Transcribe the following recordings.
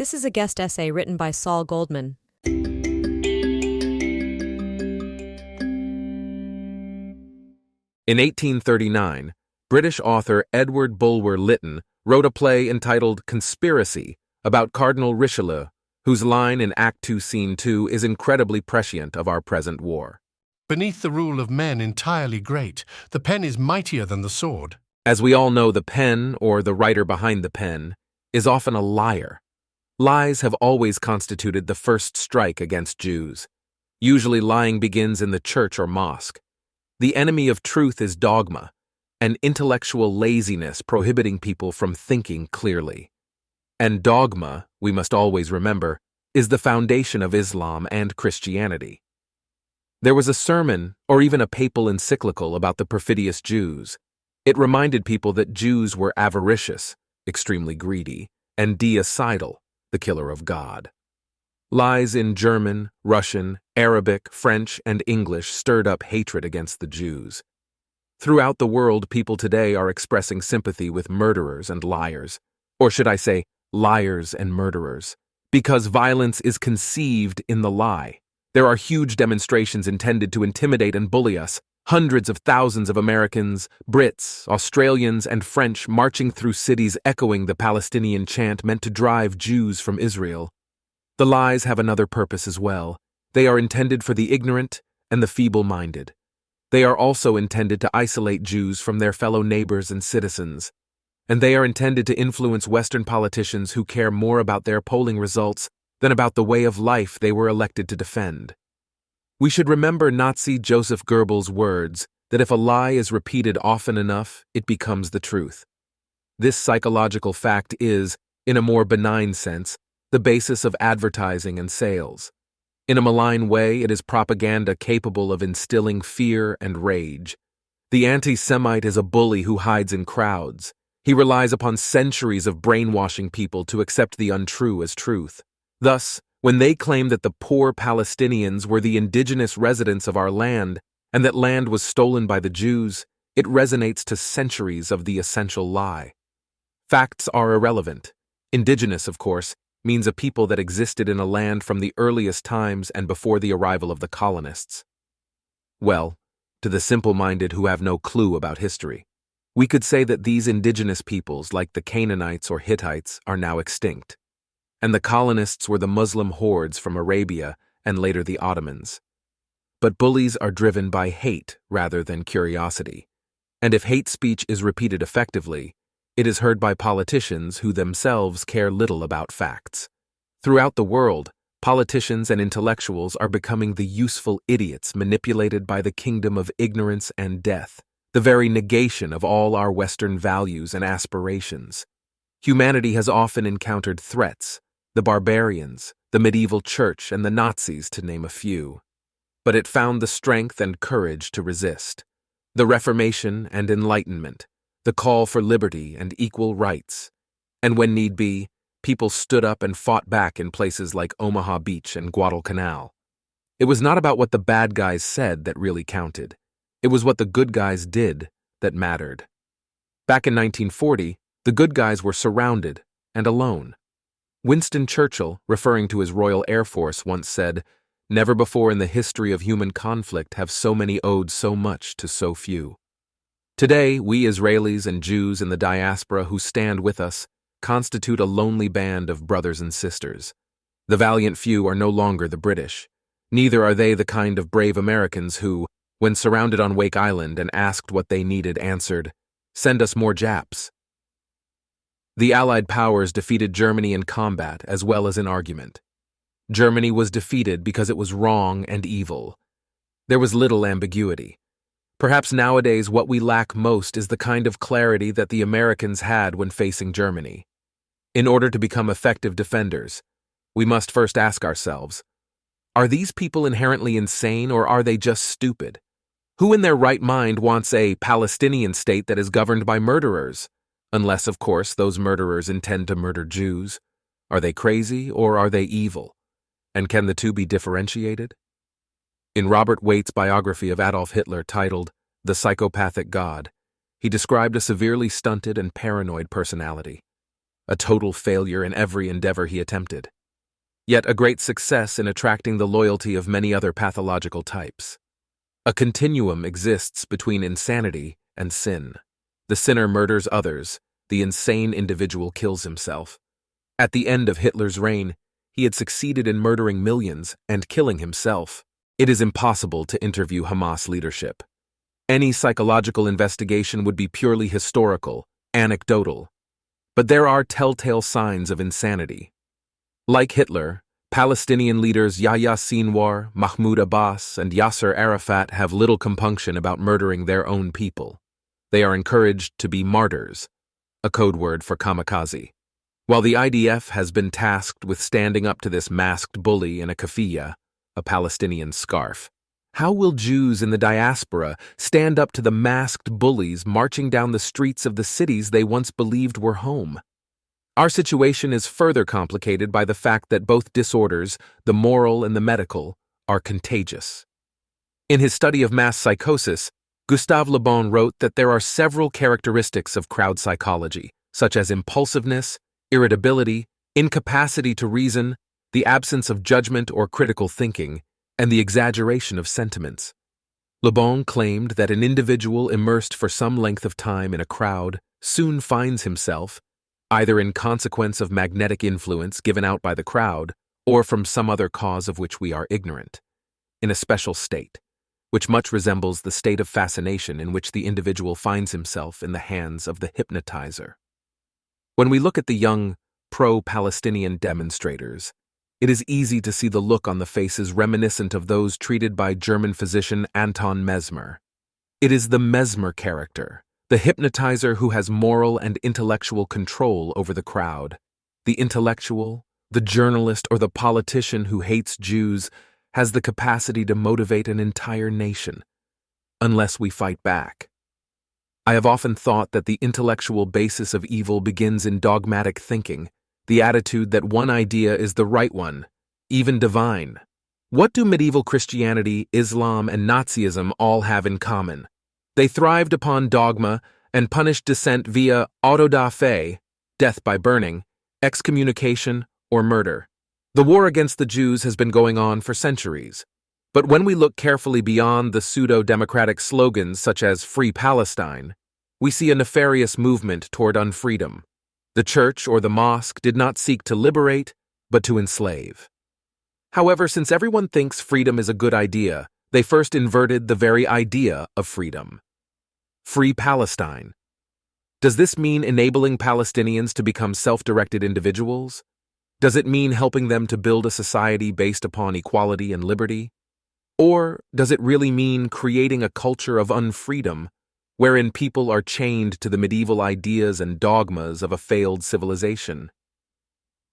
This is a guest essay written by Saul Goldman. In 1839, British author Edward Bulwer Lytton wrote a play entitled Conspiracy about Cardinal Richelieu, whose line in Act 2, Scene 2 is incredibly prescient of our present war. Beneath the rule of men entirely great, the pen is mightier than the sword. As we all know, the pen, or the writer behind the pen, is often a liar. Lies have always constituted the first strike against Jews. Usually lying begins in the church or mosque. The enemy of truth is dogma, an intellectual laziness prohibiting people from thinking clearly. And dogma, we must always remember, is the foundation of Islam and Christianity. There was a sermon, or even a papal encyclical about the perfidious Jews. It reminded people that Jews were avaricious, extremely greedy, and deicidal, the killer of God. Lies in German, Russian, Arabic, French, and English stirred up hatred against the Jews. Throughout the world, people today are expressing sympathy with murderers and liars, or should I say, liars and murderers, because violence is conceived in the lie. There are huge demonstrations intended to intimidate and bully us. Hundreds of thousands of Americans, Brits, Australians, and French marching through cities echoing the Palestinian chant meant to drive Jews from Israel. The lies have another purpose as well. They are intended for the ignorant and the feeble-minded. They are also intended to isolate Jews from their fellow neighbors and citizens. And they are intended to influence Western politicians who care more about their polling results than about the way of life they were elected to defend. We should remember Nazi Joseph Goebbels' words that if a lie is repeated often enough, it becomes the truth. This psychological fact is, in a more benign sense, the basis of advertising and sales. In a malign way, it is propaganda capable of instilling fear and rage. The anti-Semite is a bully who hides in crowds. He relies upon centuries of brainwashing people to accept the untrue as truth. Thus, when they claim that the poor Palestinians were the indigenous residents of our land and that land was stolen by the Jews, it resonates to centuries of the essential lie. Facts are irrelevant. Indigenous, of course, means a people that existed in a land from the earliest times and before the arrival of the colonists. Well, to the simple-minded who have no clue about history, we could say that these indigenous peoples, like the Canaanites or Hittites, are now extinct, and the colonists were the Muslim hordes from Arabia and later the Ottomans. But bullies are driven by hate rather than curiosity, and if hate speech is repeated effectively, it is heard by politicians who themselves care little about facts. Throughout the world, politicians and intellectuals are becoming the useful idiots manipulated by the kingdom of ignorance and death, the very negation of all our Western values and aspirations. Humanity has often encountered threats, the barbarians, the medieval church, and the Nazis, to name a few. But it found the strength and courage to resist. The Reformation and Enlightenment, the call for liberty and equal rights. And when need be, people stood up and fought back in places like Omaha Beach and Guadalcanal. It was not about what the bad guys said that really counted. It was what the good guys did that mattered. Back in 1940, the good guys were surrounded and alone. Winston Churchill, referring to his Royal Air Force, once said, "Never before in the history of human conflict have so many owed so much to so few." Today, we Israelis and Jews in the diaspora who stand with us constitute a lonely band of brothers and sisters. The valiant few are no longer the British. Neither are they the kind of brave Americans who, when surrounded on Wake Island and asked what they needed, answered, "Send us more Japs." The Allied powers defeated Germany in combat as well as in argument. Germany was defeated because it was wrong and evil. There was little ambiguity. Perhaps nowadays what we lack most is the kind of clarity that the Americans had when facing Germany. In order to become effective defenders, we must first ask ourselves, are these people inherently insane or are they just stupid? Who in their right mind wants a Palestinian state that is governed by murderers? Unless, of course, those murderers intend to murder Jews. Are they crazy or are they evil? And can the two be differentiated? In Robert Waite's biography of Adolf Hitler titled The Psychopathic God, he described a severely stunted and paranoid personality. a total failure in every endeavor he attempted, yet a great success in attracting the loyalty of many other pathological types. A continuum exists between insanity and sin. The sinner murders others, the insane individual kills himself. At the end of Hitler's reign, he had succeeded in murdering millions and killing himself. It is impossible to interview Hamas leadership. Any psychological investigation would be purely historical, anecdotal. But there are telltale signs of insanity. Like Hitler, Palestinian leaders Yahya Sinwar, Mahmoud Abbas, and Yasser Arafat have little compunction about murdering their own people. They are encouraged to be martyrs, a code word for kamikaze. While the IDF has been tasked with standing up to this masked bully in a keffiyeh, a Palestinian scarf, how will Jews in the diaspora stand up to the masked bullies marching down the streets of the cities they once believed were home? Our situation is further complicated by the fact that both disorders, the moral and the medical, are contagious. In his study of mass psychosis, Gustave Le Bon wrote that there are several characteristics of crowd psychology, such as impulsiveness, irritability, incapacity to reason, the absence of judgment or critical thinking, and the exaggeration of sentiments. Le Bon claimed that an individual immersed for some length of time in a crowd soon finds himself, either in consequence of magnetic influence given out by the crowd or from some other cause of which we are ignorant, in a special state, which much resembles the state of fascination in which the individual finds himself in the hands of the hypnotizer. When we look at the young, pro-Palestinian demonstrators, it is easy to see the look on the faces reminiscent of those treated by German physician Anton Mesmer. It is the Mesmer character, the hypnotizer who has moral and intellectual control over the crowd. The intellectual, the journalist, or the politician who hates Jews has the capacity to motivate an entire nation, unless we fight back. I have often thought that the intellectual basis of evil begins in dogmatic thinking, the attitude that one idea is the right one, even divine. What do medieval Christianity, Islam, and Nazism all have in common? They thrived upon dogma and punished dissent via auto da fe, death by burning, excommunication, or murder. The war against the Jews has been going on for centuries. But when we look carefully beyond the pseudo-democratic slogans such as Free Palestine, we see a nefarious movement toward unfreedom. The church or the mosque did not seek to liberate, but to enslave. However, since everyone thinks freedom is a good idea, they first inverted the very idea of freedom. Free Palestine. Does this mean enabling Palestinians to become self-directed individuals? Does it mean helping them to build a society based upon equality and liberty? Or does it really mean creating a culture of unfreedom, wherein people are chained to the medieval ideas and dogmas of a failed civilization?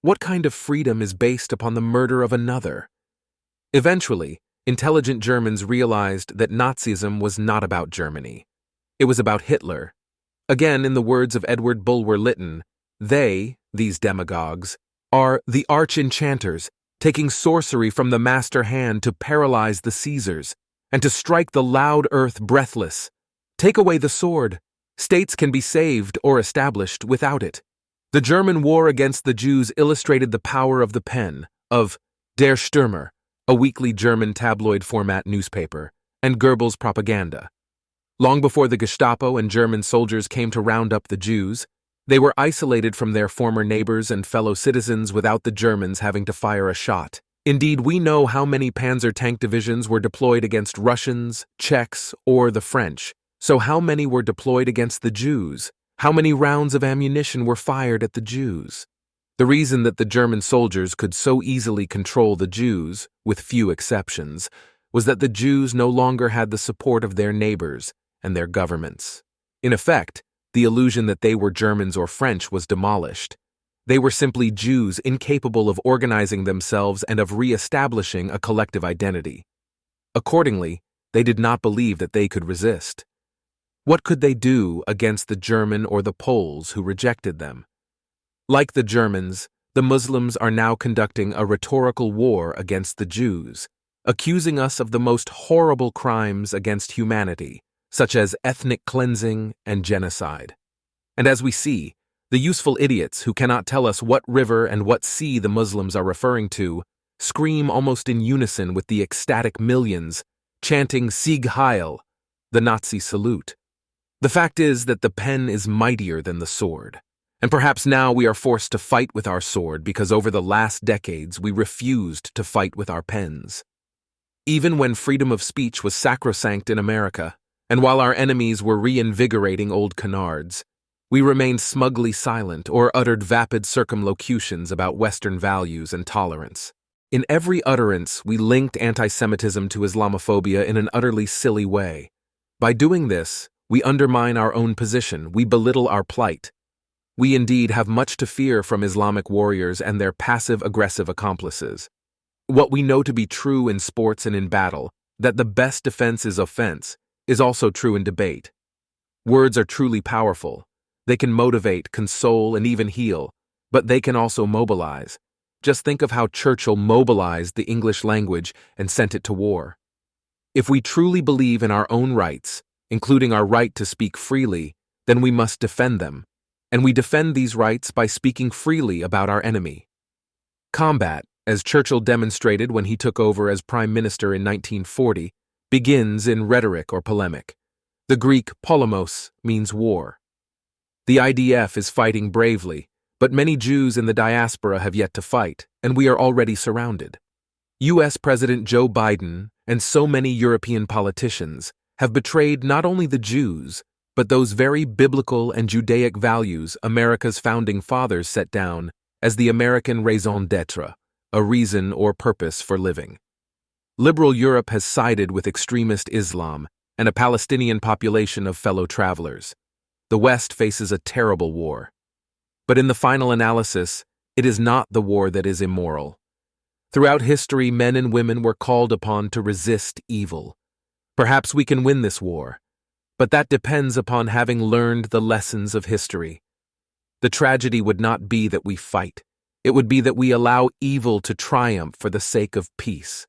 What kind of freedom is based upon the murder of another? Eventually, intelligent Germans realized that Nazism was not about Germany. It was about Hitler. Again, in the words of Edward Bulwer-Lytton, they, these demagogues, are the arch-enchanters, taking sorcery from the master hand to paralyze the Caesars, and to strike the loud earth breathless. Take away the sword. States can be saved or established without it. The German war against the Jews illustrated the power of the pen, of Der Stürmer, a weekly German tabloid-format newspaper, and Goebbels' propaganda. Long before the Gestapo and German soldiers came to round up the Jews, they were isolated from their former neighbors and fellow citizens without the Germans having to fire a shot. Indeed, we know how many panzer tank divisions were deployed against Russians, Czechs, or the French. So how many were deployed against the Jews? How many rounds of ammunition were fired at the Jews? The reason that the German soldiers could so easily control the Jews, with few exceptions, was that the Jews no longer had the support of their neighbors and their governments. In effect, the illusion that they were Germans or French was demolished. They were simply Jews incapable of organizing themselves and of re-establishing a collective identity. Accordingly, they did not believe that they could resist. What could they do against the German or the Poles who rejected them? Like the Germans, the Muslims are now conducting a rhetorical war against the Jews, accusing us of the most horrible crimes against humanity, such as ethnic cleansing and genocide. And as we see, The useful idiots who cannot tell us what river and what sea the Muslims are referring to scream almost in unison with the ecstatic millions, chanting Sieg Heil, the Nazi salute. The fact is that the pen is mightier than the sword, and perhaps now we are forced to fight with our sword because over the last decades we refused to fight with our pens. Even when freedom of speech was sacrosanct in America, and while our enemies were reinvigorating old canards, we remained smugly silent or uttered vapid circumlocutions about Western values and tolerance. In every utterance, we linked anti-Semitism to Islamophobia in an utterly silly way. By doing this, we undermine our own position, we belittle our plight. We indeed have much to fear from Islamic warriors and their passive-aggressive accomplices. What we know to be true in sports and in battle, that the best defense is offense, is also true in debate. Words are truly powerful. They can motivate, console, and even heal, but they can also mobilize. Just think of how Churchill mobilized the English language and sent it to war. If we truly believe in our own rights, including our right to speak freely, then we must defend them, and we defend these rights by speaking freely about our enemy. Combat, as Churchill demonstrated when he took over as Prime Minister in 1940, begins in rhetoric or polemic. The Greek polemos means war. The IDF is fighting bravely, but many Jews in the diaspora have yet to fight, and we are already surrounded. U.S. President Joe Biden and so many European politicians have betrayed not only the Jews, but those very biblical and Judaic values America's founding fathers set down as the American raison d'etre, a reason or purpose for living. Liberal Europe has sided with extremist Islam and a Palestinian population of fellow travelers. The West faces a terrible war. But in the final analysis, it is not the war that is immoral. Throughout history, men and women were called upon to resist evil. Perhaps we can win this war, but that depends upon having learned the lessons of history. The tragedy would not be that we fight. It would be that we allow evil to triumph for the sake of peace.